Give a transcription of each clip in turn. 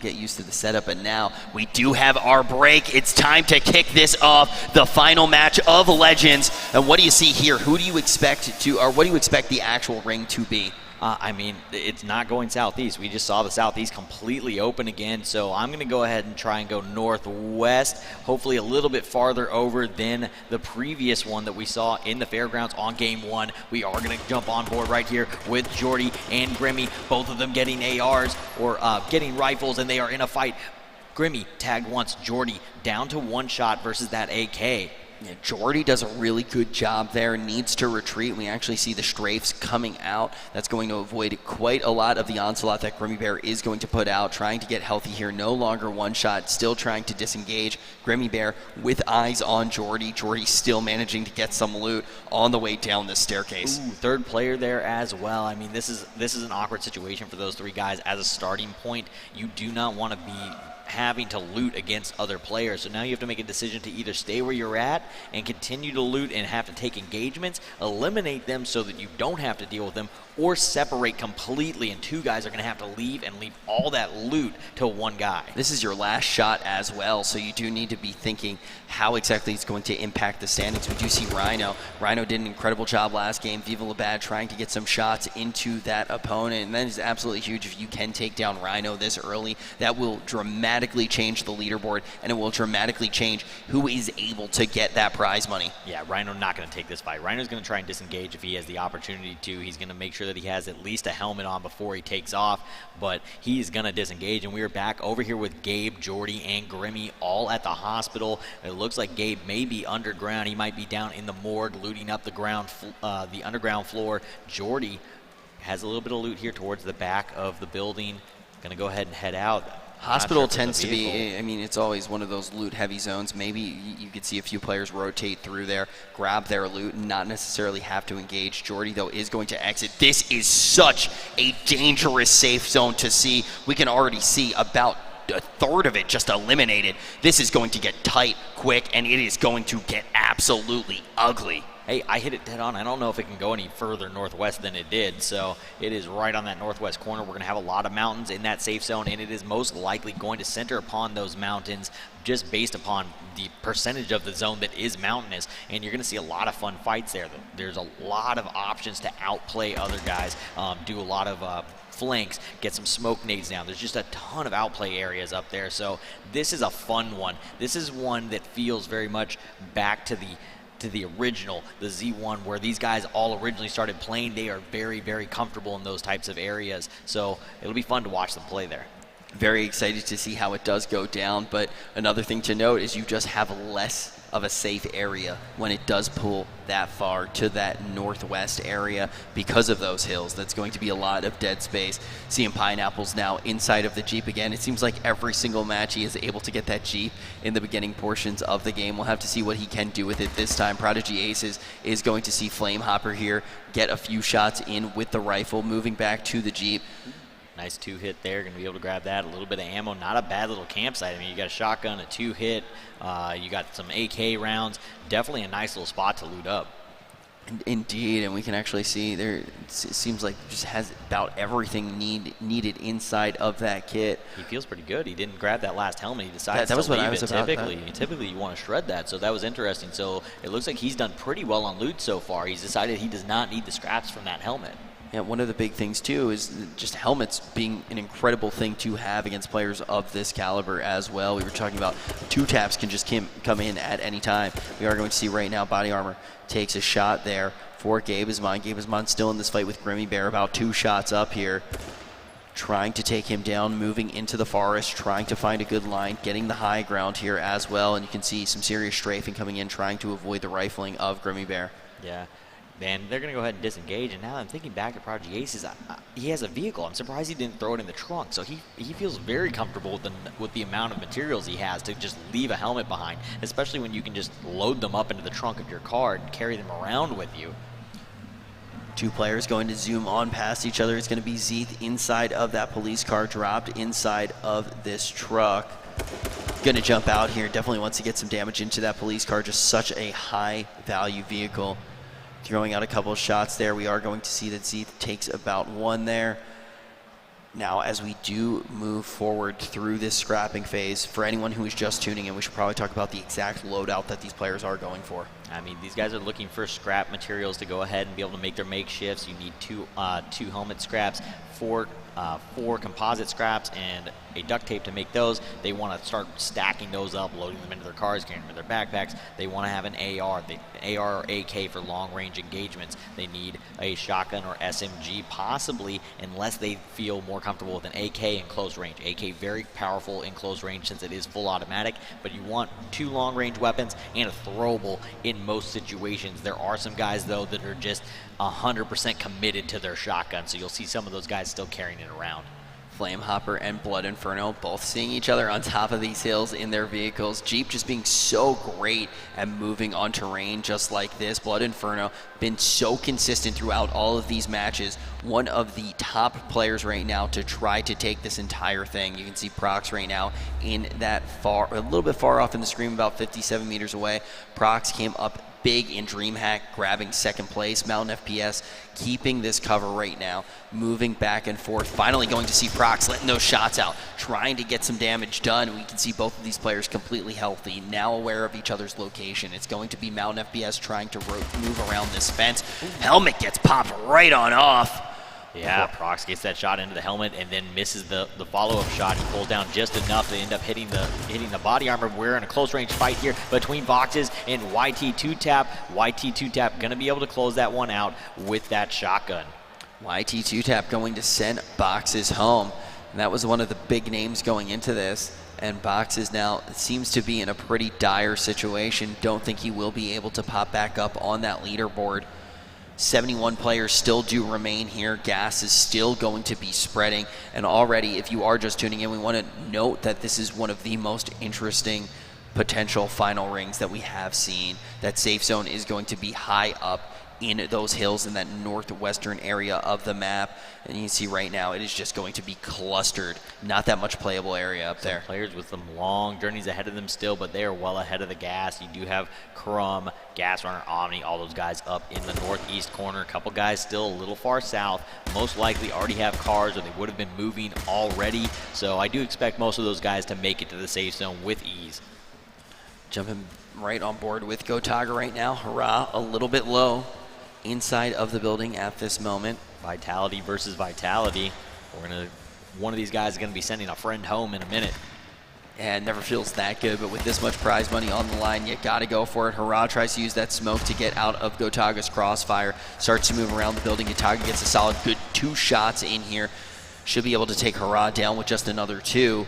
get used to the setup, but now we do have our break. It's time to kick this off, the final match of Legends. And what do you see here? Who do you expect to, or what do you expect the actual ring to be? I mean, it's not going southeast. We just saw the southeast completely open again, so I'm going to go ahead and try and go northwest, hopefully a little bit farther over than the previous one that we saw in the fairgrounds on game 1. We are going to jump on board right here with Jordy and Grimmy, both of them getting ARs or getting rifles, and they are in a fight. Grimmy tagged once, Jordy down to 1 shot versus that AK. Yeah, Jordy does a really good job there, needs to retreat. We actually see the strafes coming out. That's going to avoid quite a lot of the onslaught that Grimmy Bear is going to put out, trying to get healthy here. No longer 1 shot, still trying to disengage. Grimmy Bear with eyes on Jordy. Jordy still managing to get some loot on the way down this staircase. Ooh, 3rd player there as well. I mean, this is an awkward situation for those 3 guys as a starting point. You do not want to be having to loot against other players. So now you have to make a decision to either stay where you're at and continue to loot and have to take engagements, eliminate them so that you don't have to deal with them, or separate completely and 2 guys are going to have to leave and leave all that loot to 1 guy. This is your last shot as well, so you do need to be thinking how exactly it's going to impact the standings. We do see Rhino. Rhino did an incredible job last game. Viva La Bad trying to get some shots into that opponent, and that is absolutely huge if you can take down Rhino this early. That will dramatically change the leaderboard, and it will dramatically change who is able to get that prize money. Yeah, Rhino not going to take this fight. Rhino's going to try and disengage if he has the opportunity to. He's going to make sure that he has at least a helmet on before he takes off, but he's going to disengage. And we are back over here with Gabe, Jordy, and Grimmy all at the hospital. It looks like Gabe may be underground. He might be down in the morgue looting up the underground floor. Jordy has a little bit of loot here towards the back of the building. Going to go ahead and head out. Hospital tends to be, I mean, it's always one of those loot-heavy zones. Maybe you could see a few players rotate through there, grab their loot, and not necessarily have to engage. Jordy, though, is going to exit. This is such a dangerous safe zone to see. We can already see about a 1/3 of it just eliminated. This is going to get tight quick, and it is going to get absolutely ugly. Hey, I hit it dead on. I don't know if it can go any further northwest than it did, so it is right on that northwest corner. We're going to have a lot of mountains in that safe zone, and it is most likely going to center upon those mountains just based upon the percentage of the zone that is mountainous, and you're going to see a lot of fun fights there. There's a lot of options to outplay other guys, do a lot of flanks, get some smoke nades down. There's just a ton of outplay areas up there, so this is a fun one. This is one that feels very much back to the original, the Z1, where these guys all originally started playing. They are very, very comfortable in those types of areas. So it'll be fun to watch them play there. Very excited to see how it does go down, but another thing to note is you just have less of a safe area when it does pull that far to that northwest area because of those hills. That's going to be a lot of dead space. Seeing Pineapples now inside of the Jeep again. It seems like every single match he is able to get that Jeep in the beginning portions of the game. We'll have to see what he can do with it this time. Prodigy Aces is going to see Flamehopper here get a few shots in with the rifle, moving back to the Jeep. Nice 2-hit there. Going to be able to grab that. A little bit of ammo. Not a bad little campsite. I mean, you got a shotgun, a 2-hit. You got some AK rounds. Definitely a nice little spot to loot up. Indeed, and we can actually see there, it seems like just has about everything needed inside of that kit. He feels pretty good. He didn't grab that last helmet. He decided that was to what leave I was it. about. Typically, you want to shred that, so that was interesting. So it looks like he's done pretty well on loot so far. He's decided he does not need the scraps from that helmet. Yeah, one of the big things, too, is just helmets being an incredible thing to have against players of this caliber as well. We were talking about 2 taps can just come in at any time. We are going to see right now Body Armor takes a shot there for Gabe Isman. Gabe Isman still in this fight with Grimmy Bear, about 2 shots up here. Trying to take him down, moving into the forest, trying to find a good line, getting the high ground here as well. And you can see some serious strafing coming in, trying to avoid the rifling of Grimmy Bear. Yeah. And they're going to go ahead and disengage. And now I'm thinking back at Prodigy Aces, he has a vehicle. I'm surprised he didn't throw it in the trunk. So he feels very comfortable with the amount of materials he has to just leave a helmet behind, especially when you can just load them up into the trunk of your car and carry them around with you. 2 players going to zoom on past each other. It's going to be Zeeth inside of that police car, dropped inside of this truck. Going to jump out here. Definitely wants to get some damage into that police car. Just such a high value vehicle. Throwing out a couple of shots there. We are going to see that Zeeth takes about 1 there. Now, as we do move forward through this scrapping phase, for anyone who is just tuning in, we should probably talk about the exact loadout that these players are going for. I mean, these guys are looking for scrap materials to go ahead and be able to make their makeshifts. You need two helmet scraps, four composite scraps, and a duct tape to make those. They want to start stacking those up, loading them into their cars, carrying them in their backpacks. They want to have an AR, AR or AK for long-range engagements. They need a shotgun or SMG, possibly, unless they feel more comfortable with an AK in close range. AK very powerful in close range since it is full automatic, but you want 2 long-range weapons and a throwable in most situations. There are some guys, though, that are just 100% committed to their shotgun, so you'll see some of those guys still carrying it around. Flamehopper and Blood Inferno both seeing each other on top of these hills in their vehicles. Jeep just being so great at moving on terrain just like this. Blood Inferno been so consistent throughout all of these matches. One of the top players right now to try to take this entire thing. You can see Prox right now in that a little bit far off in the screen, about 57 meters away. Prox came up big in DreamHack, grabbing second place. Mountain FPS keeping this cover right now, moving back and forth. Finally going to see Prox letting those shots out, trying to get some damage done. We can see both of these players completely healthy, now aware of each other's location. It's going to be Mountain FPS trying to move around this fence. Helmet gets popped right on off. Yeah, Prox gets that shot into the helmet and then misses the follow-up shot. He pulls down just enough to end up hitting the body armor. We're in a close-range fight here between Voxes and YT2Tap. YT2Tap going to be able to close that one out with that shotgun. YT2Tap going to send Boxes home. And that was one of the big names going into this. And Boxes now seems to be in a pretty dire situation. Don't think he will be able to pop back up on that leaderboard. 71 players still do remain here. Gas is still going to be spreading. And already, if you are just tuning in, we want to note that this is one of the most interesting potential final rings that we have seen. That safe zone is going to be high up in those hills in that northwestern area of the map. And you can see right now it is just going to be clustered. Not that much playable area up there. Players with some long journeys ahead of them still, but they are well ahead of the Gas. You do have Crumb, Gas Runner, Omni, all those guys up in the northeast corner. A couple guys still a little far south. Most likely already have cars or they would have been moving already. So I do expect most of those guys to make it to the safe zone with ease. Jumping right on board with Gotaga right now. Hurrah, a little bit low inside of the building at this moment. Vitality versus Vitality. One of these guys is gonna be sending a friend home in a minute. And never feels that good, but with this much prize money on the line, you gotta go for it. Hurrah tries to use that smoke to get out of Gotaga's crossfire. Starts to move around the building. Gotaga gets a solid good 2 shots in here. Should be able to take Hurrah down with just another 2.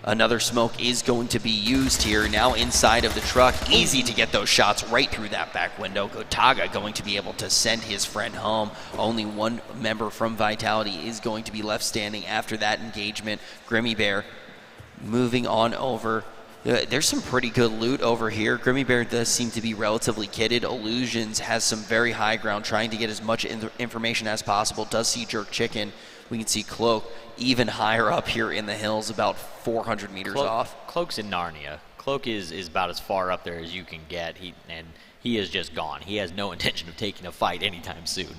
Another smoke is going to be used here. Now inside of the truck. Easy to get those shots right through that back window. Gotaga going to be able to send his friend home. Only one member from Vitality is going to be left standing after that engagement. Grimmy Bear moving on over. There's some pretty good loot over here. Grimmy Bear does seem to be relatively kitted. Illusions has some very high ground, trying to get as much information as possible. Does see Jerk Chicken. We can see Cloak even higher up here in the hills, about 400 meters off. Cloak's in Narnia. Cloak is about as far up there as you can get. He is just gone. He has no intention of taking a fight anytime soon.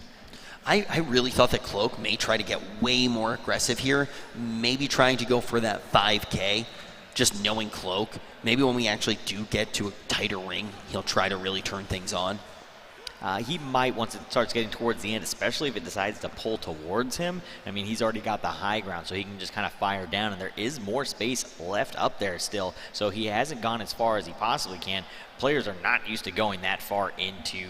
I really thought that Cloak may try to get way more aggressive here, maybe trying to go for that 5K, just knowing Cloak. Maybe when we actually do get to a tighter ring, he'll try to really turn things on. He might, once it starts getting towards the end, especially if it decides to pull towards him. I mean, he's already got the high ground, so he can just kind of fire down, and there is more space left up there still, so he hasn't gone as far as he possibly can. Players are not used to going that far into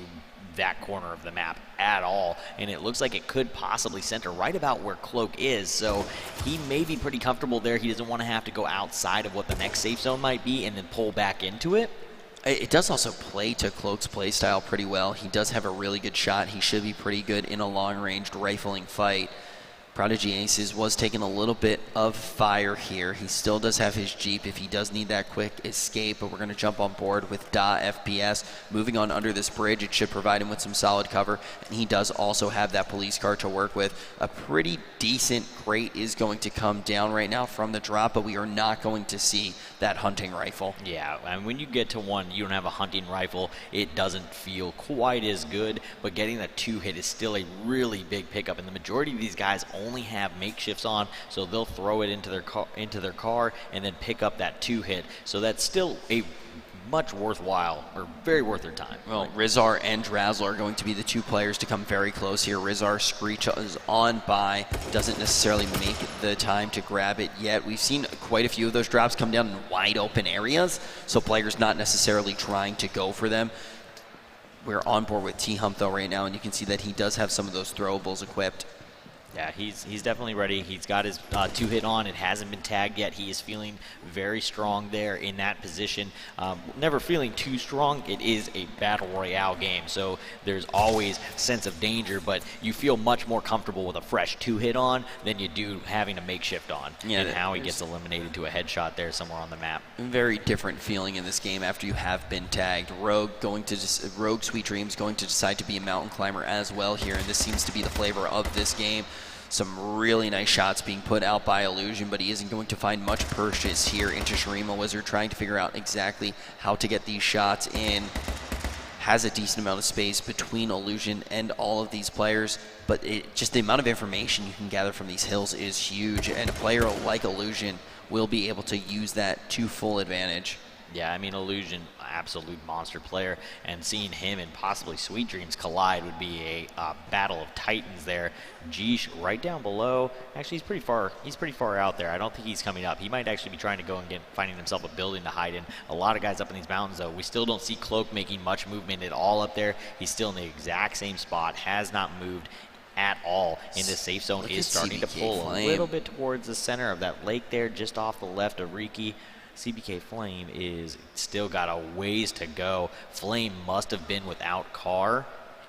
that corner of the map at all, and it looks like it could possibly center right about where Cloak is, so he may be pretty comfortable there. He doesn't want to have to go outside of what the next safe zone might be and then pull back into it. It does also play to Cloak's play style pretty well. He does have a really good shot. He should be pretty good in a long-ranged rifling fight. Prodigy Aces was taking a little bit of fire here. He still does have his Jeep if he does need that quick escape, but we're going to jump on board with Da FPS. Moving on under this bridge, it should provide him with some solid cover, and he does also have that police car to work with. A pretty decent crate is going to come down right now from the drop, but we are not going to see that hunting rifle. Yeah, and when you get to one, you don't have a hunting rifle, it doesn't feel quite as good, but getting a 2-hit is still a really big pickup, and the majority of these guys only only have makeshifts on, so they'll throw it into their car and then pick up that 2-hit. So that's still a much worthwhile, or very worth their time. Well, Rizar and Drazzle are going to be the two players to come very close here. Rizar screeches on by, doesn't necessarily make the time to grab it yet. We've seen quite a few of those drops come down in wide open areas, so players not necessarily trying to go for them. We're on board with T-Hump though right now, and you can see that he does have some of those throwables equipped. Yeah, he's definitely ready. He's got his 2-hit on. It hasn't been tagged yet. He is feeling very strong there in that position. Never feeling too strong. It is a battle royale game, so there's always a sense of danger, but you feel much more comfortable with a fresh 2-hit on than you do having a makeshift on. Yeah, and how he gets eliminated to a headshot there somewhere on the map. Very different feeling in this game after you have been tagged. Rogue Sweet Dreams going to decide to be a mountain climber as well here, and this seems to be the flavor of this game. Some really nice shots being put out by Illusion, but he isn't going to find much purchase here into Shurima Wizard, trying to figure out exactly how to get these shots in. Has a decent amount of space between Illusion and all of these players, but just the amount of information you can gather from these hills is huge, and a player like Illusion will be able to use that to full advantage. Yeah, I mean, Illusion, absolute monster player, and seeing him and possibly Sweet Dreams collide would be a battle of titans there. Geesh right down below. Actually, he's pretty far out there. I don't think he's coming up. He might actually be trying to go and finding himself a building to hide in. A lot of guys up in these mountains, though. We still don't see Cloak making much movement at all up there. He's still in the exact same spot, has not moved at all in the safe zone. Is starting to pull a little bit towards the center of that lake there, just off the left of Riki. CBK Flame is still got a ways to go. Flame must have been without car,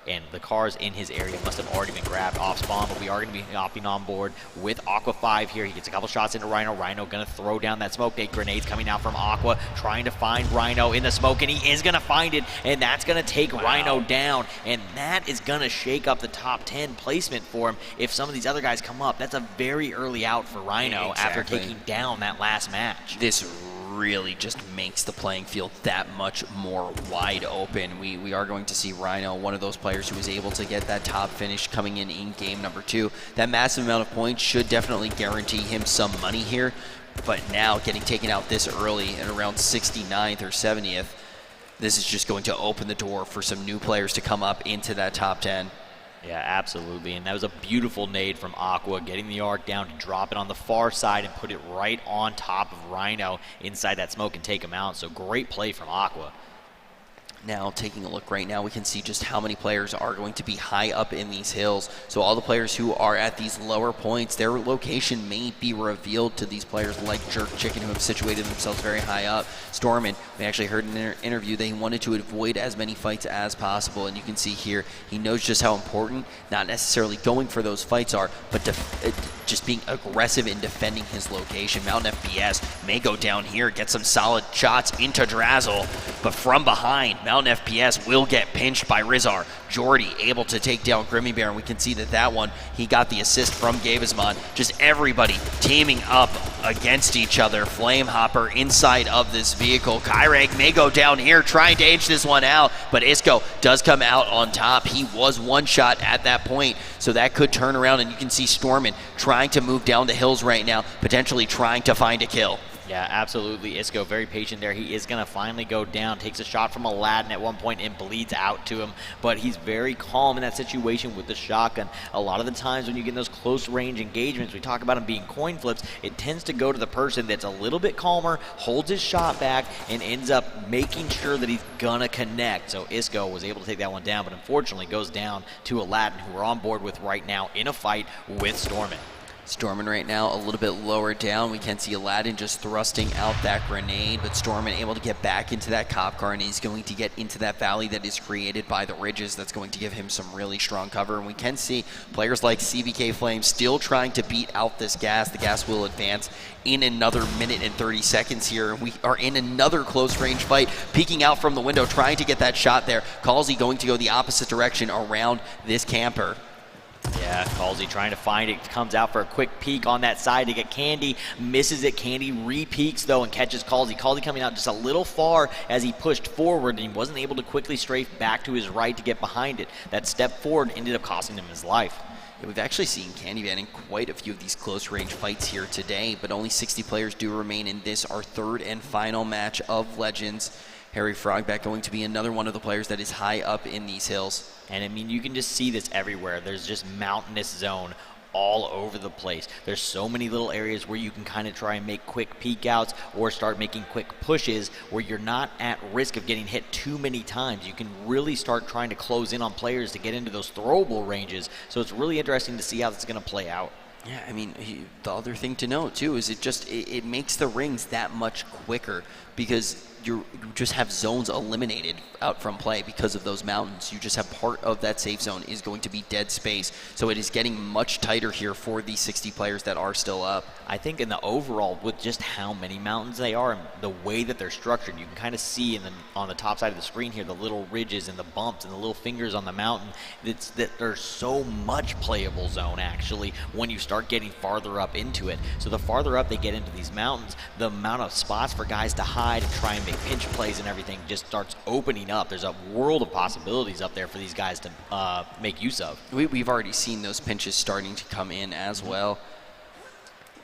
and the cars in his area must have already been grabbed off spawn, but we are going to be hopping on board with Aqua 5 here. He gets a couple shots into Rhino. Rhino going to throw down that smoke. Grenades coming out from Aqua, trying to find Rhino in the smoke, and he is going to find it, and that's going to take Rhino down, and that is going to shake up the top 10 placement for him. If some of these other guys come up, that's a very early out for Rhino after taking down that last match. This really just makes the playing field that much more wide open. We are going to see Rhino, one of those players who was able to get that top finish coming in game number 2. That massive amount of points should definitely guarantee him some money here, but now getting taken out this early at around 69th or 70th, this is just going to open the door for some new players to come up into that top 10. Yeah, absolutely, and that was a beautiful nade from Aqua, getting the arc down to drop it on the far side and put it right on top of Rhino inside that smoke and take him out. So great play from Aqua. Now, taking a look right now, we can see just how many players are going to be high up in these hills. So all the players who are at these lower points, their location may be revealed to these players like Jerk Chicken, who have situated themselves very high up. Stormin, we actually heard in an interview that he wanted to avoid as many fights as possible, and you can see here, he knows just how important, not necessarily going for those fights are, but just being aggressive in defending his location. Mountain FPS may go down here, get some solid shots into Drazzle, but from behind, Mountain FPS will get pinched by Rizar. Jordy able to take down Grimmy Bear, and we can see that one, he got the assist from Gavesmon. Just everybody teaming up against each other. Flamehopper inside of this vehicle. Kyreg may go down here trying to inch this one out, but Isco does come out on top. He was one shot at that point, so that could turn around, and you can see Stormin trying to move down the hills right now, potentially trying to find a kill. Yeah, absolutely. Isco very patient there. He is going to finally go down. Takes a shot from Aladdin at one point and bleeds out to him. But he's very calm in that situation with the shotgun. A lot of the times when you get in those close range engagements, we talk about them being coin flips, it tends to go to the person that's a little bit calmer, holds his shot back, and ends up making sure that he's going to connect. So Isco was able to take that one down, but unfortunately goes down to Aladdin, who we're on board with right now in a fight with Stormin. Stormin right now a little bit lower down. We can see Aladdin just thrusting out that grenade, but Stormin able to get back into that cop car, and he's going to get into that valley that is created by the ridges. That's going to give him some really strong cover, and we can see players like CBK Flame still trying to beat out this gas. The gas will advance in another minute and 30 seconds here. We are in another close range fight, peeking out from the window, trying to get that shot there. Calsey going to go the opposite direction around this camper. Yeah, Calsey trying to find it, comes out for a quick peek on that side to get Candy, misses it. Candy re-peeks though and catches Calsey. Calsey coming out just a little far as he pushed forward, and he wasn't able to quickly strafe back to his right to get behind it. That step forward ended up costing him his life. We've actually seen Candyman in quite a few of these close-range fights here today, but only 60 players do remain in this, our third and final match of Legends. Harry Frogback going to be another one of the players that is high up in these hills. And I mean, you can just see this everywhere. There's just mountainous zone all over the place. There's so many little areas where you can kind of try and make quick peek outs or start making quick pushes where you're not at risk of getting hit too many times. You can really start trying to close in on players to get into those throwable ranges. So it's really interesting to see how this is going to play out. Yeah, I mean, the other thing to note too is it makes the rings that much quicker because you just have zones eliminated out from play because of those mountains. You just have part of that safe zone is going to be dead space. So it is getting much tighter here for these 60 players that are still up. I think in the overall, with just how many mountains they are and the way that they're structured, you can kind of see on the top side of the screen here the little ridges and the bumps and the little fingers on the mountain. That there's so much playable zone actually when you start getting farther up into it. So the farther up they get into these mountains, the amount of spots for guys to hide and try and make pinch plays and everything just starts opening up. There's a world of possibilities up there for these guys to make use of. We've already seen those pinches starting to come in as well.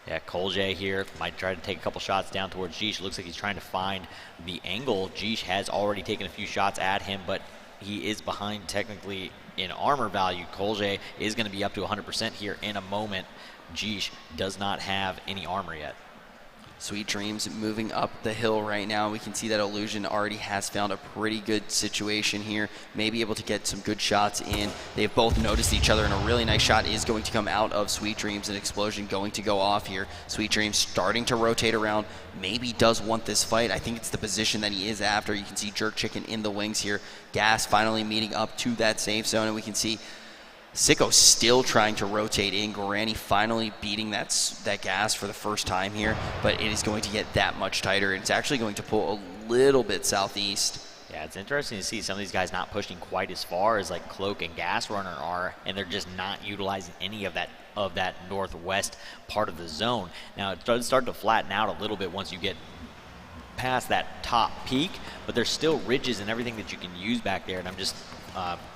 Yeah, Kolje here might try to take a couple shots down towards Jeesh. Looks like he's trying to find the angle. Jeesh has already taken a few shots at him, but he is behind technically in armor value. Kolje is going to be up to 100% here in a moment. Jeesh does not have any armor yet. Sweet Dreams moving up the hill right now. We can see that Illusion already has found a pretty good situation here. Maybe able to get some good shots in. They've both noticed each other, and a really nice shot is going to come out of Sweet Dreams. An explosion going to go off here. Sweet Dreams starting to rotate around. Maybe does want this fight. I think it's the position that he is after. You can see Jerk Chicken in the wings here. Gas finally meeting up to that safe zone, and we can see Sicko still trying to rotate in. Gorani finally beating that gas for the first time here, but it is going to get that much tighter. It's actually going to pull a little bit southeast. Yeah, it's interesting to see some of these guys not pushing quite as far as like Cloak and Gas Runner are, and they're just not utilizing any of that northwest part of the zone. Now it does start to flatten out a little bit once you get past that top peak, but there's still ridges and everything that you can use back there, and I'm just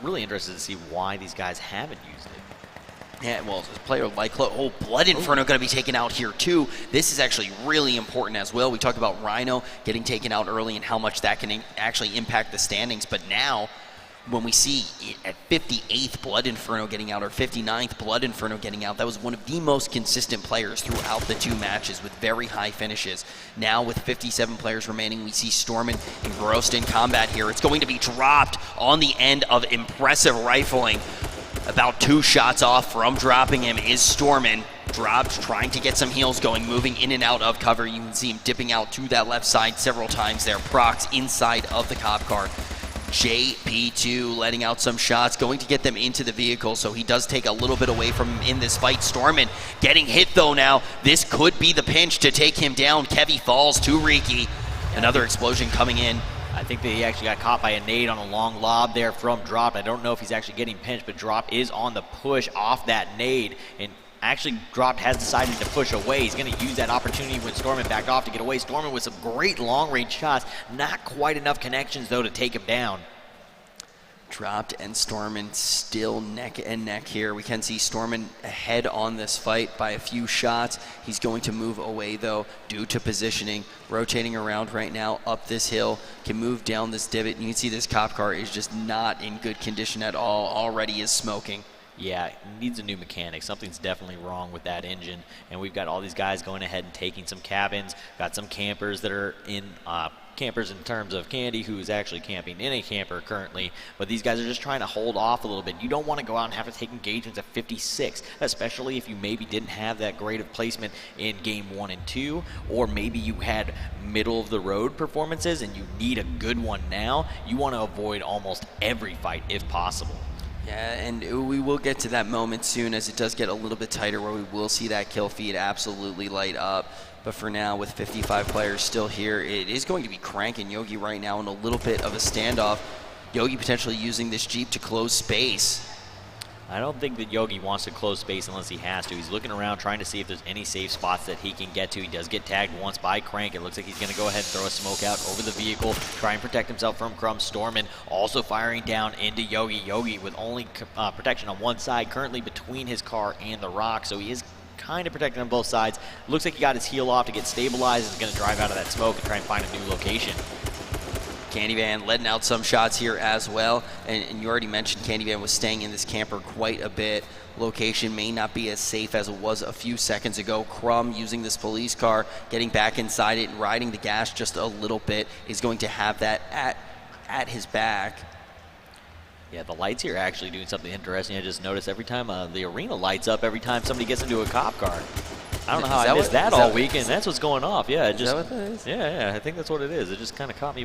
really interested to see why these guys haven't used it. Yeah, well, a player like Blood Inferno going to be taken out here too. This is actually really important as well. We talked about Rhino getting taken out early and how much that can actually impact the standings, but now when we see at 58th Blood Inferno getting out or 59th Blood Inferno getting out, that was one of the most consistent players throughout the two matches with very high finishes. Now with 57 players remaining, we see Stormin engrossed in combat here. It's going to be dropped on the end of impressive rifling. About 2 shots off from dropping him is Stormin. Dropped, trying to get some heals going, moving in and out of cover. You can see him dipping out to that left side several times there. Procs inside of the cop car. JP2 letting out some shots, going to get them into the vehicle, so he does take a little bit away from him in this fight. Stormin getting hit though now. This could be the pinch to take him down. Kevy falls to Riki. Another explosion coming in. I think that he actually got caught by a nade on a long lob there from Drop. I don't know if he's actually getting pinched, but Drop is on the push off that nade, and actually Drop has decided to push away. He's going to use that opportunity when Stormin backed off to get away. Stormin with some great long-range shots. Not quite enough connections, though, to take him down. Dropped and Stormin still neck and neck here. We can see Stormin ahead on this fight by a few shots. He's going to move away, though, due to positioning. Rotating around right now up this hill. Can move down this divot. And you can see this cop car is just not in good condition at all. Already is smoking. Yeah, it needs a new mechanic. Something's definitely wrong with that engine. And we've got all these guys going ahead and taking some cabins. Got some campers that are in campers in terms of Candy, who is actually camping in a camper currently. But these guys are just trying to hold off a little bit. You don't want to go out and have to take engagements at 56, especially if you maybe didn't have that great of placement in game 1 and 2, or maybe you had middle of the road performances and you need a good one now. You want to avoid almost every fight if possible. Yeah, and we will get to that moment soon as it does get a little bit tighter where we will see that kill feed absolutely light up. But for now, with 55 players still here, it is going to be Crank and Yogi right now in a little bit of a standoff. Yogi potentially using this Jeep to close space. I don't think that Yogi wants to close space unless he has to. He's looking around trying to see if there's any safe spots that he can get to. He does get tagged once by Crank. It looks like he's going to go ahead and throw a smoke out over the vehicle, try and protect himself from Crumb. Stormin also firing down into Yogi. Yogi with only protection on one side, currently between his car and the rock, so he is kind of protected on both sides. Looks like he got his heel off to get stabilized and is going to drive out of that smoke and try and find a new location. Candyvan letting out some shots here as well, and you already mentioned Candyvan was staying in this camper quite a bit. Location may not be as safe as it was a few seconds ago. Crumb using this police car, getting back inside it and riding the gas just a little bit, is going to have that at his back. Yeah, the lights here are actually doing something interesting. I just noticed every time the arena lights up, every time somebody gets into a cop car. I don't know how I missed that all weekend. That's what's going off. Yeah, it just, is that what that is? Yeah, I think that's what it is. It just kind of caught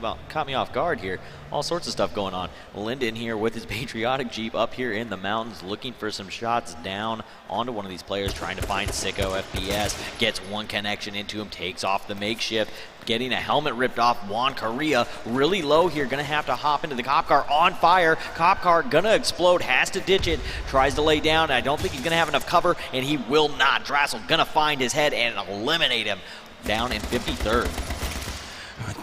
me off guard here. All sorts of stuff going on. Linden here with his patriotic Jeep up here in the mountains, looking for some shots down onto one of these players, trying to find Sicko FPS. Gets one connection into him, takes off the makeshift. Getting a helmet ripped off. Juan Correa really low here. Going to have to hop into the cop car on fire. Cop car going to explode. Has to ditch it. Tries to lay down. I don't think he's going to have enough cover, and he will not. Drassel going to find his head and eliminate him. Down in 53rd.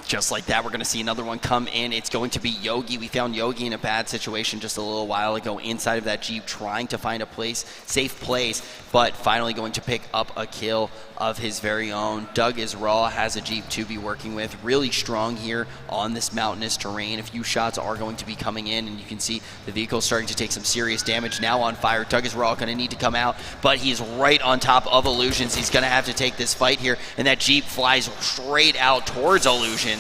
Just like that, we're going to see another one come in. It's going to be Yogi. We found Yogi in a bad situation just a little while ago inside of that Jeep, trying to find a safe place, but finally going to pick up a kill of his very own. Doug is raw, has a Jeep to be working with. Really strong here on this mountainous terrain. A few shots are going to be coming in, and you can see the vehicle starting to take some serious damage. Now on fire. Doug is raw, going to need to come out, but he's right on top of Illusions. He's going to have to take this fight here, and that Jeep flies straight out towards Illusions.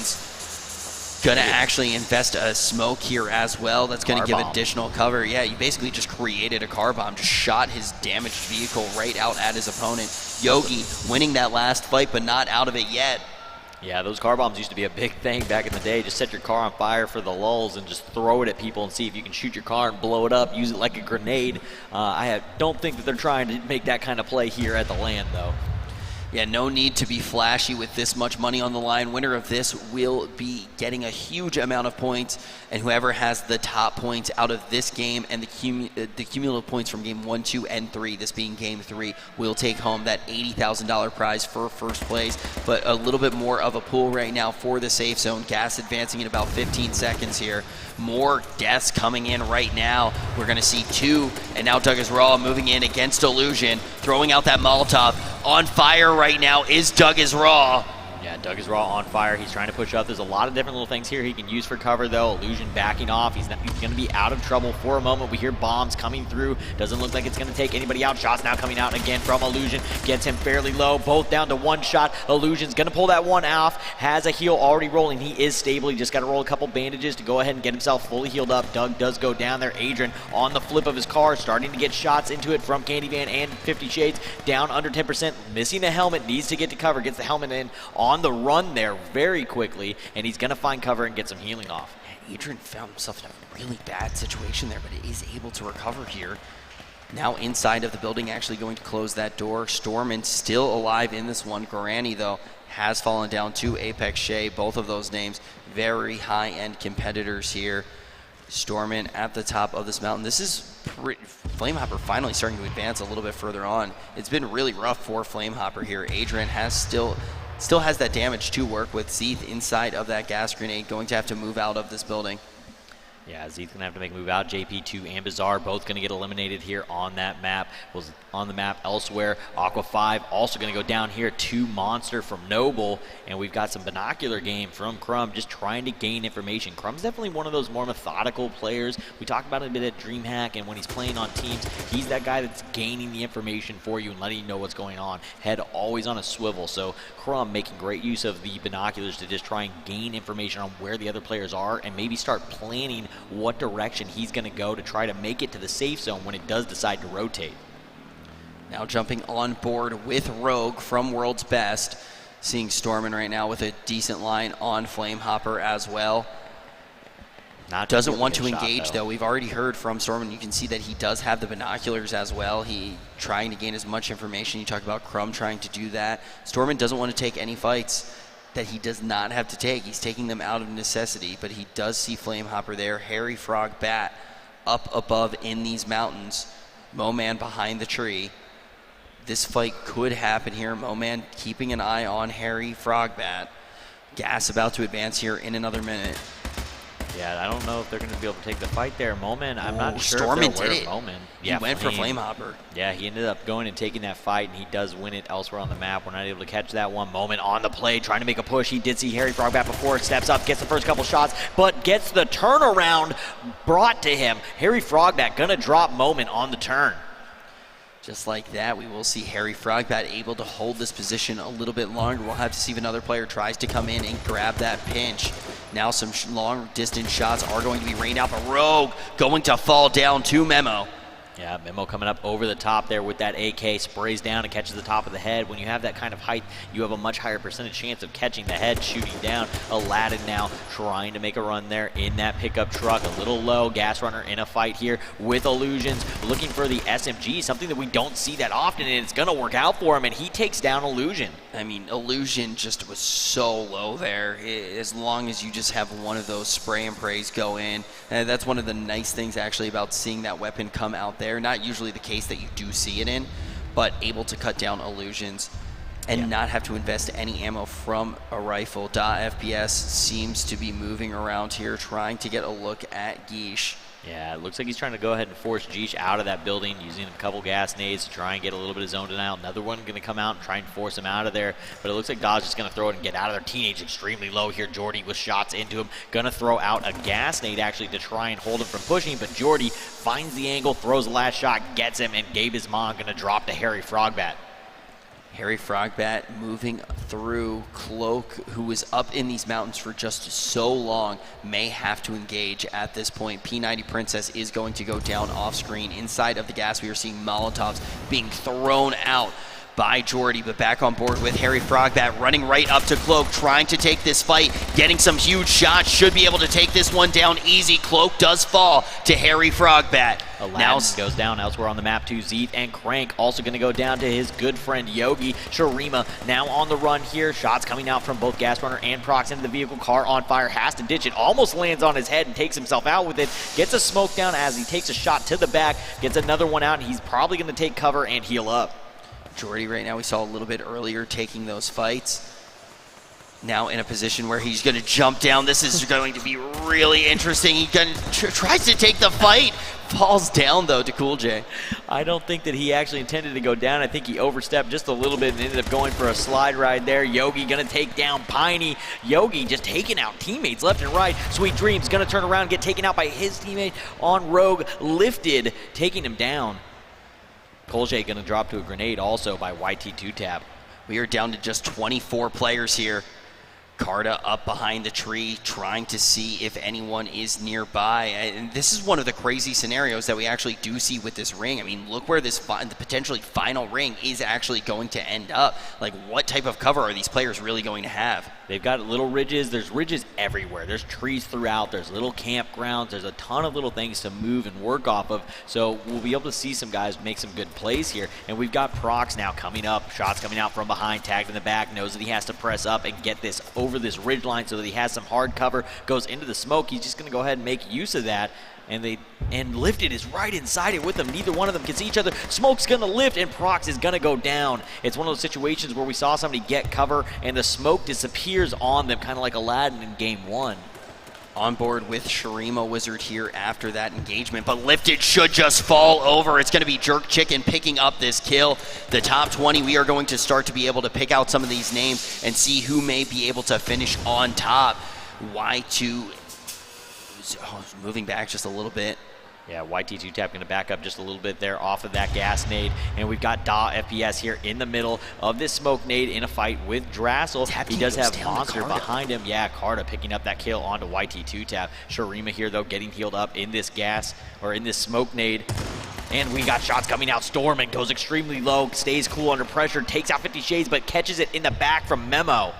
Going to actually invest a smoke here as well. That's going to give additional cover. Yeah, you basically just created a car bomb. Just shot his damaged vehicle right out at his opponent. Yogi winning that last fight, but not out of it yet. Yeah, those car bombs used to be a big thing back in the day. Just set your car on fire for the lulls and just throw it at people and see if you can shoot your car and blow it up. Use it like a grenade. Don't think that they're trying to make that kind of play here at the land, though. Yeah, no need to be flashy with this much money on the line. Winner of this will be getting a huge amount of points, and whoever has the top points out of this game and the cumulative points from game 1, 2, and 3, this being game 3, will take home that $80,000 prize for first place. But a little bit more of a pool right now for the safe zone. Gas advancing in about 15 seconds here. More deaths coming in right now. We're going to see 2, and now Doug is raw moving in against Illusion, throwing out that Molotov. On fire right now is Doug is raw. Yeah, Doug is raw on fire. He's trying to push up. There's a lot of different little things here he can use for cover, though. Illusion backing off. He's going to be out of trouble for a moment. We hear bombs coming through. Doesn't look like it's going to take anybody out. Shots now coming out again from Illusion. Gets him fairly low. Both down to one shot. Illusion's going to pull that one off. Has a heal already rolling. He is stable. He just got to roll a couple bandages to go ahead and get himself fully healed up. Doug does go down there. Adrian on the flip of his car, starting to get shots into it from Candyvan and 50 Shades. Down under 10%. Missing a helmet. Needs to get to cover. Gets the helmet in on the run there very quickly, and he's going to find cover and get some healing off. Adrian found himself in a really bad situation there, but is able to recover here. Now inside of the building, actually going to close that door. Stormin still alive in this one. Garani, though, has fallen down to Apex Shea. Both of those names, very high-end competitors here. Stormin at the top of this mountain. This is Flamehopper finally starting to advance a little bit further on. It's been really rough for Flamehopper here. Adrian has still has that damage to work with. Zeeth inside of that gas grenade, going to have to move out of this building. Yeah, Zeeth's going to have to make a move out. JP2 and Bizarre both going to get eliminated here on that map. Was on the map elsewhere. Aqua 5 also going to go down here to Monster from Noble. And we've got some binocular game from Crumb, just trying to gain information. Crumb's definitely one of those more methodical players. We talked about it a bit at DreamHack, and when he's playing on teams, he's that guy that's gaining the information for you and letting you know what's going on. Head always on a swivel. So Crumb making great use of the binoculars to just try and gain information on where the other players are and maybe start planning what direction he's going to go to try to make it to the safe zone when it does decide to rotate. Now jumping on board with Rogue from World's Best. Seeing Stormin right now with a decent line on Flamehopper as well. Doesn't want to engage, though. We've already heard from Stormin. You can see that he does have the binoculars as well. He trying to gain as much information. You talk about Crumb trying to do that. Stormin doesn't want to take any fights that he does not have to take. He's taking them out of necessity, but he does see Flamehopper there. Harry Frog Bat up above in these mountains. Moman behind the tree. This fight could happen here. Moman keeping an eye on Harry Frogbat. Gas about to advance here in another minute. Yeah, I don't know if they're going to be able to take the fight there. Moman, I'm not sure Stormin if they're aware did of it. Moman. He Yeah, went for Flamehopper. Yeah, he ended up going and taking that fight, and he does win it elsewhere on the map. We're not able to catch that one. Moman on the play, trying to make a push. He did see Harry Frogbat before, steps up, gets the first couple shots, but gets the turnaround brought to him. Harry Frogbat going to drop Moman on the turn. Just like that, we will see Harry Frogbat able to hold this position a little bit longer. We'll have to see if another player tries to come in and grab that pinch. Now some long distance shots are going to be rained out, but Rogue going to fall down to Memo. Yeah, Memo coming up over the top there with that AK, sprays down and catches the top of the head. When you have that kind of height, you have a much higher percentage chance of catching the head, shooting down. Aladdin now trying to make a run there in that pickup truck. A little low, Gas Runner in a fight here with Illusions, looking for the SMG, something that we don't see that often, and it's going to work out for him, and he takes down Illusion. I mean, Illusion just was so low there. As long as you just have one of those spray and prays go in, and that's one of the nice things actually about seeing that weapon come out there. Not usually the case that you do see it in, but able to cut down Illusions and not have to invest any ammo from a rifle. FPS seems to be moving around here, trying to get a look at Geesh. Yeah, it looks like he's trying to go ahead and force Geesh out of that building, using a couple gas nades to try and get a little bit of zone denial. Another one going to come out and try and force him out of there. But it looks like Dodge is going to throw it and get out of there. Teenage extremely low here. Jordy with shots into him. Going to throw out a gas nade actually to try and hold him from pushing. But Jordy finds the angle, throws the last shot, gets him, and Gabe Isman going to drop to Harry Frogbat. Harry Frogbat moving through. Cloak, who was up in these mountains for just so long, may have to engage at this point. P90 Princess is going to go down off screen. Inside of the gas, we are seeing Molotovs being thrown out by Jordy, but back on board with Harry Frogbat, running right up to Cloak, trying to take this fight, getting some huge shots, should be able to take this one down easy. Cloak does fall to Harry Frogbat. Aladdin Now goes down elsewhere on the map too. Zeeth and Crank also going to go down to his good friend Yogi. Shurima now on the run here. Shots coming out from both Gas Runner and Prox into the vehicle. Car on fire, has to ditch it. Almost lands on his head and takes himself out with it. Gets a smoke down as he takes a shot to the back. Gets another one out, and he's probably going to take cover and heal up. Jordy right now, we saw a little bit earlier taking those fights. Now in a position where he's going to jump down. This is going to be really interesting. He tries to take the fight. Falls down, though, to Cool J. I don't think that he actually intended to go down. I think he overstepped just a little bit and ended up going for a slide ride there. Yogi going to take down Piney. Yogi just taking out teammates left and right. Sweet Dreams going to turn around and get taken out by his teammate on Rogue. Lifted, taking him down. Kolje going to drop to a grenade also by YT2Tap. We are down to just 24 players here. Carta up behind the tree, trying to see if anyone is nearby. And this is one of the crazy scenarios that we actually do see with this ring. I mean, look where this the potentially final ring is actually going to end up. Like, what type of cover are these players really going to have? They've got little ridges. There's ridges everywhere. There's trees throughout. There's little campgrounds. There's a ton of little things to move and work off of. So we'll be able to see some guys make some good plays here. And we've got Prox now coming up. Shots coming out from behind. Tagged in the back. Knows that he has to press up and get this over this ridge line so that he has some hard cover. Goes into the smoke. He's just going to go ahead and make use of that. And Lifted is right inside it with them. Neither one of them can see each other. Smoke's gonna lift and Prox is gonna go down. It's one of those situations where we saw somebody get cover and the smoke disappears on them, kind of like Aladdin in game one. On board with Shurima Wizard here after that engagement, but Lifted should just fall over. It's gonna be Jerk Chicken picking up this kill. The top 20, we are going to start to be able to pick out some of these names and see who may be able to finish on top. Y2 moving back just a little bit. Yeah, YT2Tap going to back up just a little bit there off of that gas nade. And we've got Da FPS here in the middle of this smoke nade in a fight with Drassel. He does have Monster behind him. Yeah, Carta picking up that kill onto YT2Tap. Shurima here, though, getting healed up in this gas, or in this smoke nade. And we got shots coming out. Storm goes extremely low, stays cool under pressure, takes out 50 Shades, but catches it in the back from Memo.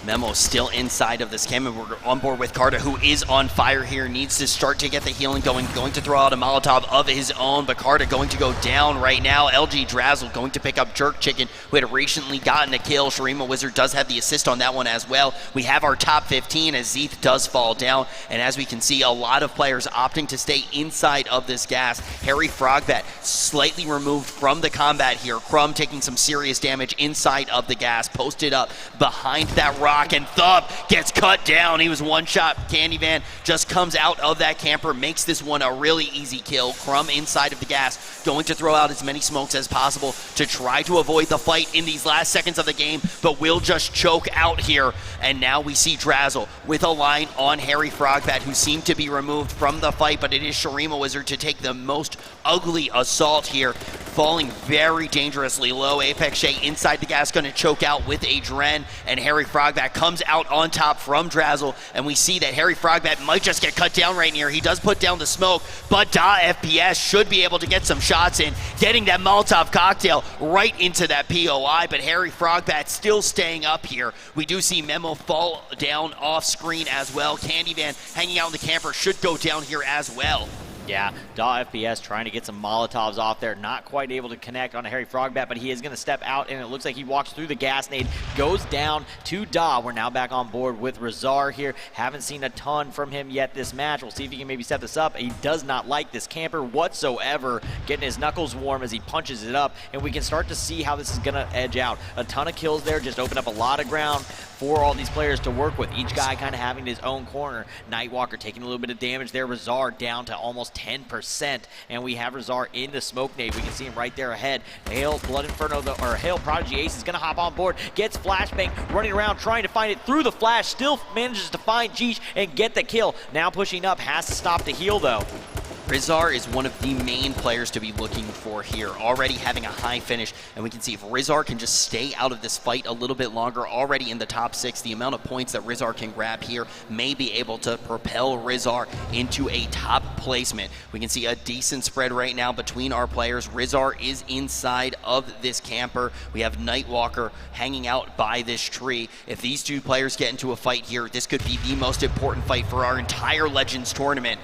Memo still inside of this camera. We're on board with Carter, who is on fire here. Needs to start to get the healing going. Going to throw out a Molotov of his own, but Carter going to go down right now. LG Drazzle going to pick up Jerk Chicken, who had recently gotten a kill. Shurima Wizard does have the assist on that one as well. We have our top 15 as Zeeth does fall down. And as we can see, a lot of players opting to stay inside of this gas. Harry Frogbat slightly removed from the combat here. Crumb taking some serious damage inside of the gas. Posted up behind that rock, and Thub gets cut down. He was one shot. Candyvan just comes out of that camper, makes this one a really easy kill. Crumb inside of the gas, going to throw out as many smokes as possible to try to avoid the fight in these last seconds of the game, but will just choke out here. And now we see Drazzle with a line on Harry Frogbat, who seemed to be removed from the fight, but it is Shurima Wizard to take the most ugly assault here, falling very dangerously low. Apex Shay inside the gas, going to choke out with a Dren, and Harry Frogbat comes out on top from Drazzle, and we see that Harry Frogbat might just get cut down right here. He does put down the smoke, but Da FPS should be able to get some shots in, getting that Molotov cocktail right into that POI, but Harry Frogbat still staying up here. We do see Memo fall down off screen as well. Candyvan hanging out in the camper should go down here as well. Yeah, Da FPS trying to get some Molotovs off there. Not quite able to connect on a Harry Frogbat, but he is going to step out, and it looks like he walks through the gas nade, goes down to Da. We're now back on board with Razar here. Haven't seen a ton from him yet this match. We'll see if he can maybe set this up. He does not like this camper whatsoever, getting his knuckles warm as he punches it up, and we can start to see how this is going to edge out. A ton of kills there, just open up a lot of ground for all these players to work with, each guy kind of having his own corner. Nightwalker taking a little bit of damage there. Razar down to almost 10%, and we have Razar in the smoke nade. We can see him right there ahead. Hail Blood Inferno, or Hail Prodigy Ace is going to hop on board, gets Flashbang, running around trying to find it through the flash, still manages to find Jeesh and get the kill. Now pushing up, has to stop to heal though. Rizar is one of the main players to be looking for here, already having a high finish, and we can see if Rizar can just stay out of this fight a little bit longer, already in the top 6, the amount of points that Rizar can grab here may be able to propel Rizar into a top placement. We can see a decent spread right now between our players. Rizar is inside of this camper. We have Nightwalker hanging out by this tree. If these two players get into a fight here, this could be the most important fight for our entire Legends tournament.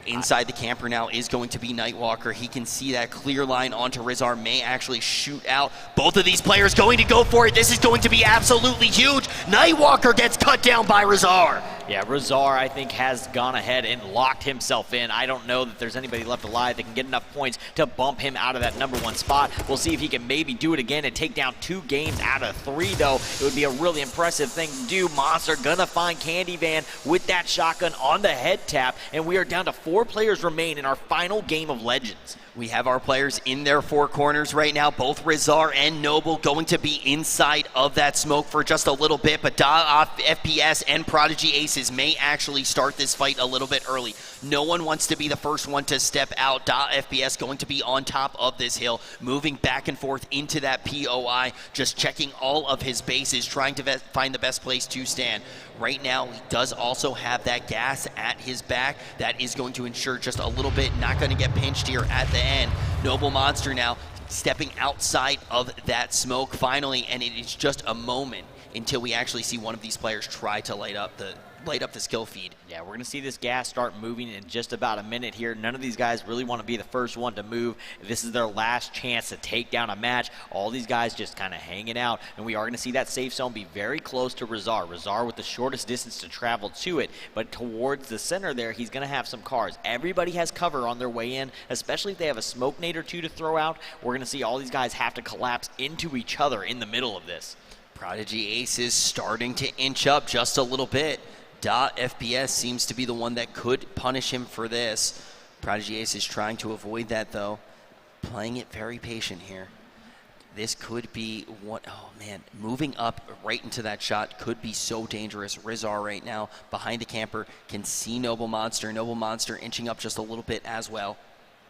Inside the camper now is going to be Nightwalker. He can see that clear line onto Rizar, may actually shoot out. Both of these players going to go for it. This is going to be absolutely huge. Nightwalker gets cut down by Rizar. Yeah, Razar, I think, has gone ahead and locked himself in. I don't know that there's anybody left alive that can get enough points to bump him out of that #1 spot. We'll see if he can maybe do it again and take down 2 games out of 3, though. It would be a really impressive thing to do. Monster gonna find Candyvan with that shotgun on the head tap, and we are down to 4 players remain in our final game of Legends. We have our players in their 4 corners right now. Both Rizar and Noble going to be inside of that smoke for just a little bit, but Da FPS and Prodigy Aces may actually start this fight a little bit early. No one wants to be the first one to step out. Da FPS going to be on top of this hill, moving back and forth into that POI, just checking all of his bases, trying to find the best place to stand. Right now, he does also have that gas at his back. That is going to ensure just a little bit, not going to get pinched here at the end. Noble Monster now stepping outside of that smoke finally, and it is just a moment until we actually see one of these players try to light up the skill feed. Yeah, we're going to see this gas start moving in just about a minute here. None of these guys really want to be the first one to move. This is their last chance to take down a match. All these guys just kind of hanging out, and we are going to see that safe zone be very close to Razar. Razar with the shortest distance to travel to it, but towards the center there, he's going to have some cars. Everybody has cover on their way in, especially if they have a smoke nade or 2 to throw out. We're going to see all these guys have to collapse into each other in the middle of this. Prodigy Ace is starting to inch up just a little bit. Da FPS seems to be the one that could punish him for this. Prodigy Ace is trying to avoid that, though. Playing it very patient here. This could be what, oh man, moving up right into that shot could be so dangerous. Rizar right now behind the camper can see Noble Monster. Noble Monster inching up just a little bit as well.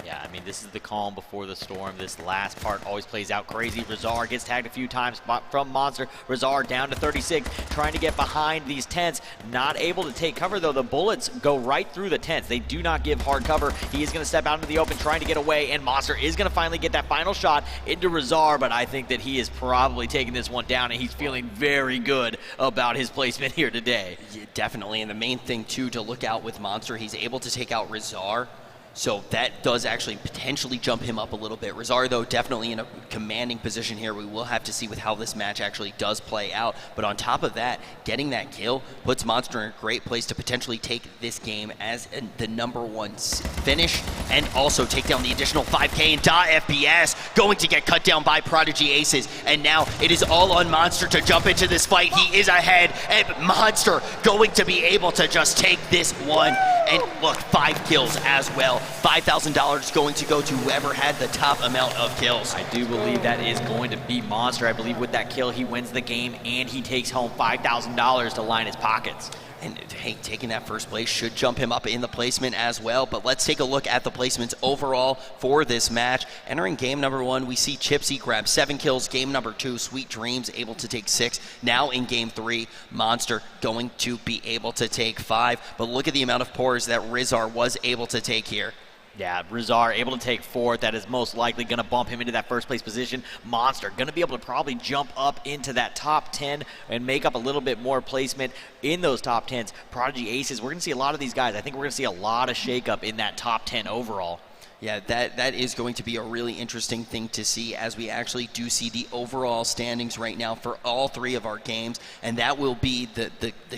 Yeah, I mean, this is the calm before the storm. This last part always plays out crazy. Rizar gets tagged a few times from Monster. Rizar down to 36, trying to get behind these tents. Not able to take cover, though. The bullets go right through the tents. They do not give hard cover. He is going to step out into the open, trying to get away, and Monster is going to finally get that final shot into Rizar, but I think that he is probably taking this one down, and he's feeling very good about his placement here today. Yeah, definitely, and the main thing, too, to look out with Monster, he's able to take out Rizar. So that does actually potentially jump him up a little bit. Rizar, though, definitely in a commanding position here. We will have to see with how this match actually does play out. But on top of that, getting that kill puts Monster in a great place to potentially take this game as the #1 finish and also take down the additional 5K and .FPS, going to get cut down by Prodigy Aces. And now it is all on Monster to jump into this fight. He is ahead, and Monster going to be able to just take this one. And look, 5 kills as well. $5,000 going to go to whoever had the top amount of kills. I do believe that is going to be Monster. I believe with that kill, he wins the game, and he takes home $5,000 to line his pockets. And hey, taking that first place should jump him up in the placement as well. But let's take a look at the placements overall for this match. Entering game #1, we see Chipsy grab 7 kills. Game #2, Sweet Dreams able to take 6. Now in game 3, Monster going to be able to take 5. But look at the amount of pours that Rizar was able to take here. Yeah, Rizar able to take 4th. That is most likely going to bump him into that first place position. Monster going to be able to probably jump up into that top 10 and make up a little bit more placement in those top 10s. Prodigy Aces, we're going to see a lot of these guys. I think we're going to see a lot of shakeup in that top 10 overall. Yeah, that is going to be a really interesting thing to see as we actually do see the overall standings right now for all 3 of our games, and that will be the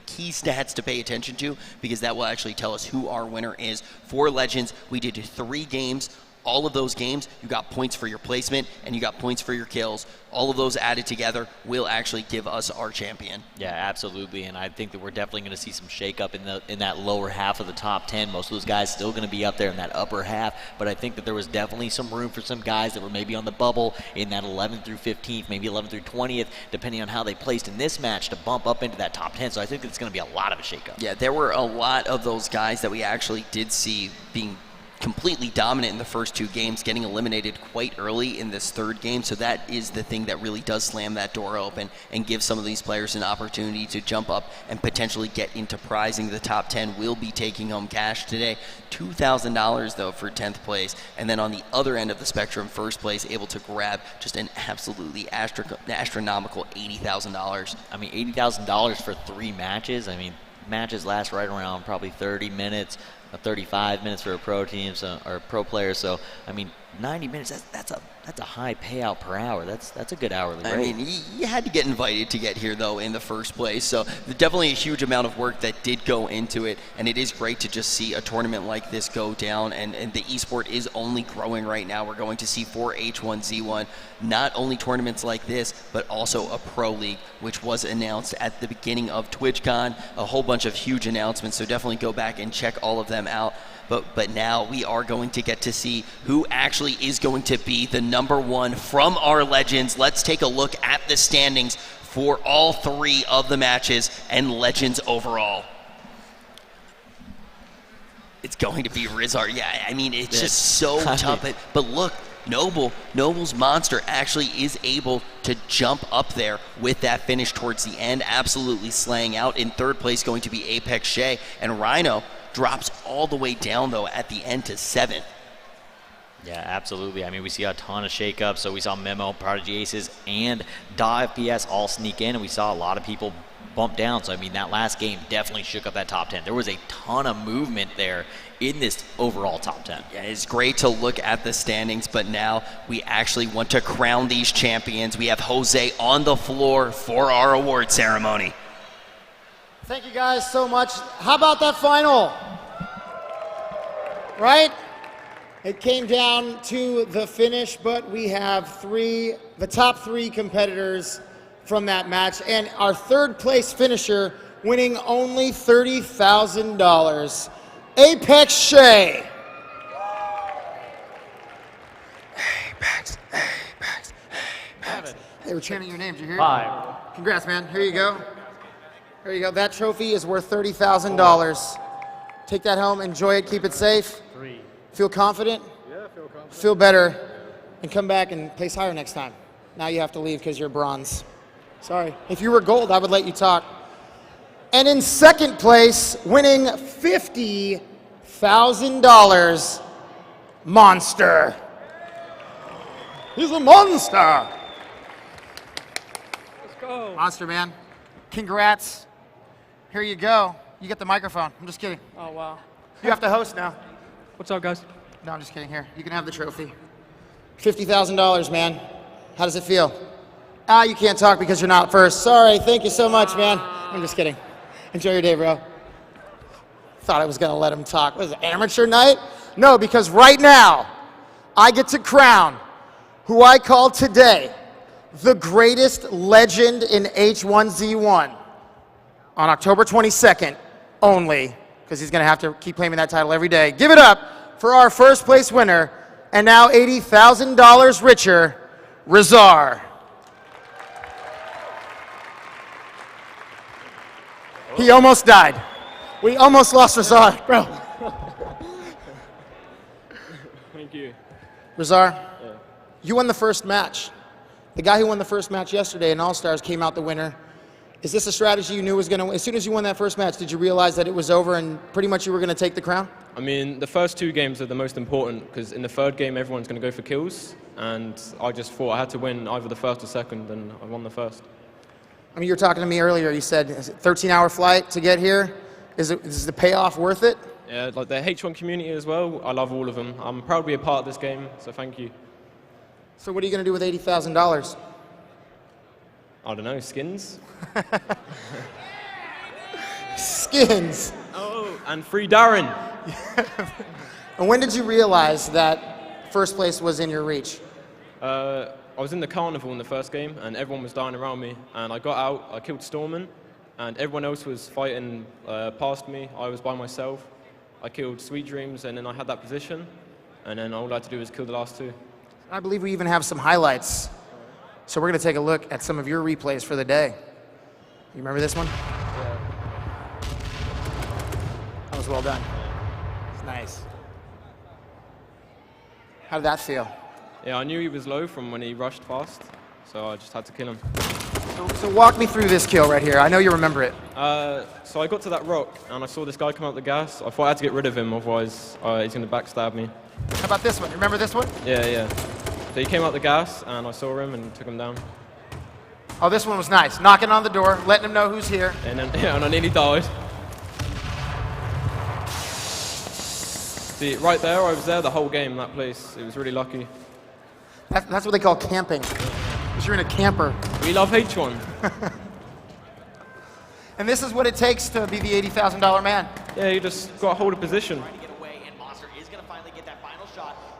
key stats to pay attention to, because that will actually tell us who our winner is. For Legends, we did 3 games. All of those games, you got points for your placement and you got points for your kills. All of those added together will actually give us our champion. Yeah, absolutely, and I think that we're definitely going to see some shakeup in that lower half of the top 10. Most of those guys still going to be up there in that upper half, but I think that there was definitely some room for some guys that were maybe on the bubble in that 11th through 15th, maybe 11th through 20th, depending on how they placed in this match, to bump up into that top 10. So I think it's going to be a lot of a shakeup. Yeah, there were a lot of those guys that we actually did see being completely dominant in the first 2 games, getting eliminated quite early in this 3rd game. So that is the thing that really does slam that door open and give some of these players an opportunity to jump up and potentially get into prizing the top 10. Will be taking home cash today. $2,000 though for 10th place. And then on the other end of the spectrum, first place able to grab just an absolutely astronomical $80,000. I mean, $80,000 for 3 matches. I mean, matches last right around probably 30 minutes. 35 minutes for a pro team, or a pro player. So I mean, 90 minutes. That's a high payout per hour. That's a good hourly rate. I mean, you had to get invited to get here though in the first place. So definitely a huge amount of work that did go into it, and it is great to just see a tournament like this go down. And the esport is only growing right now. We're going to see for H1Z1 not only tournaments like this, but also a pro league, which was announced at the beginning of TwitchCon. A whole bunch of huge announcements. So definitely go back and check all of them out. But now we are going to get to see who actually is going to be the #1 from our Legends. Let's take a look at the standings for all 3 of the matches and Legends overall. It's going to be Rizar. Yeah, I mean, it's just so tough. But look, Noble's Monster actually is able to jump up there with that finish towards the end, absolutely slaying out. In 3rd place going to be Apex Shay, and Rhino drops all the way down though at the end to 7th. Yeah, absolutely. I mean, we see a ton of shakeups. So we saw Memo, Prodigy Aces, and .FPS all sneak in, and we saw a lot of people bump down. So I mean, that last game definitely shook up that top 10. There was a ton of movement there in this overall top 10. Yeah, it's great to look at the standings, but now we actually want to crown these champions. We have Jose on the floor for our award ceremony. Thank you guys so much. How about that final? Right? It came down to the finish, but we have the top 3 competitors from that match, and our 3rd place finisher winning only $30,000, Apex Shay. Apex. They were chanting your name, did you hear it? 5. Congrats, man. Here you go. There you go. That trophy is worth $30,000. Take that home, enjoy it, keep it safe. 3. Feel confident? Yeah, feel better, and come back and place higher next time. Now you have to leave because you're bronze. Sorry. If you were gold, I would let you talk. And in second place, winning $50,000, Monster. He's a monster. Let's go. Monster, man. Congrats. Here you go. You get the microphone. I'm just kidding. Oh, wow. You have to host now. What's up, guys? No, I'm just kidding. Here, you can have the trophy. $50,000, man. How does it feel? You can't talk because you're not first. Sorry. Thank you so much, man. I'm just kidding. Enjoy your day, bro. Thought I was going to let him talk. What is it, amateur night? No, because right now, I get to crown who I call today the greatest legend in H1Z1 on October 22nd only, because he's going to have to keep claiming that title every day. Give it up for our first place winner, and now $80,000 richer, Razar. He almost died. We almost lost Razar, bro. Thank you. Razar, you won the first match. The guy who won the first match yesterday in All-Stars came out the winner. Is this a strategy you knew was going to, as soon as you won that first match, did you realize that it was over and pretty much you were going to take the crown? I mean, the first two games are the most important because in the third game, everyone's going to go for kills. And I just thought I had to win either the first or second, and I won the first. I mean, you were talking to me earlier. You said, is it 13-hour flight to get here? Is the payoff worth it? Yeah, like the H1 community as well. I love all of them. I'm proud to be a part of this game, so thank you. So what are you going to do with $80,000? I don't know, skins? Skins. Oh, and free Darren. And when did you realize that first place was in your reach? I was in the carnival in the first game, and everyone was dying around me. And I got out, I killed Storman, and everyone else was fighting past me. I was by myself. I killed Sweet Dreams, and then I had that position. And then all I had to do was kill the last two. I believe we even have some highlights. So we're going to take a look at some of your replays for the day. You remember this one? Yeah. That was well done. It's nice. How did that feel? Yeah, I knew he was low from when he rushed fast, so I just had to kill him. So walk me through this kill right here. I know you remember it. So I got to that rock, and I saw this guy come out the gas. I thought I had to get rid of him, otherwise he's going to backstab me. How about this one? Remember this one? Yeah, yeah. So he came out the gas, and I saw him and took him down. Oh, this one was nice. Knocking on the door, letting him know who's here. And then, yeah, and I nearly died. See, right there, I was there the whole game, that place. It was really lucky. That's what they call camping. Because you're in a camper. We love H1. And this is what it takes to be the $80,000 man. Yeah, you just got to hold a position.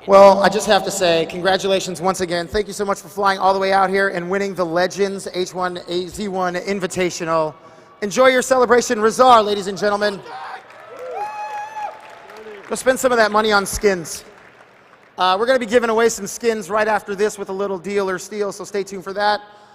Well, I just have to say, congratulations once again. Thank you so much for flying all the way out here and winning the Legends H1Z1 Invitational. Enjoy your celebration, Razar, ladies and gentlemen. Go spend some of that money on skins. We're going to be giving away some skins right after this with a little deal or steal, so stay tuned for that.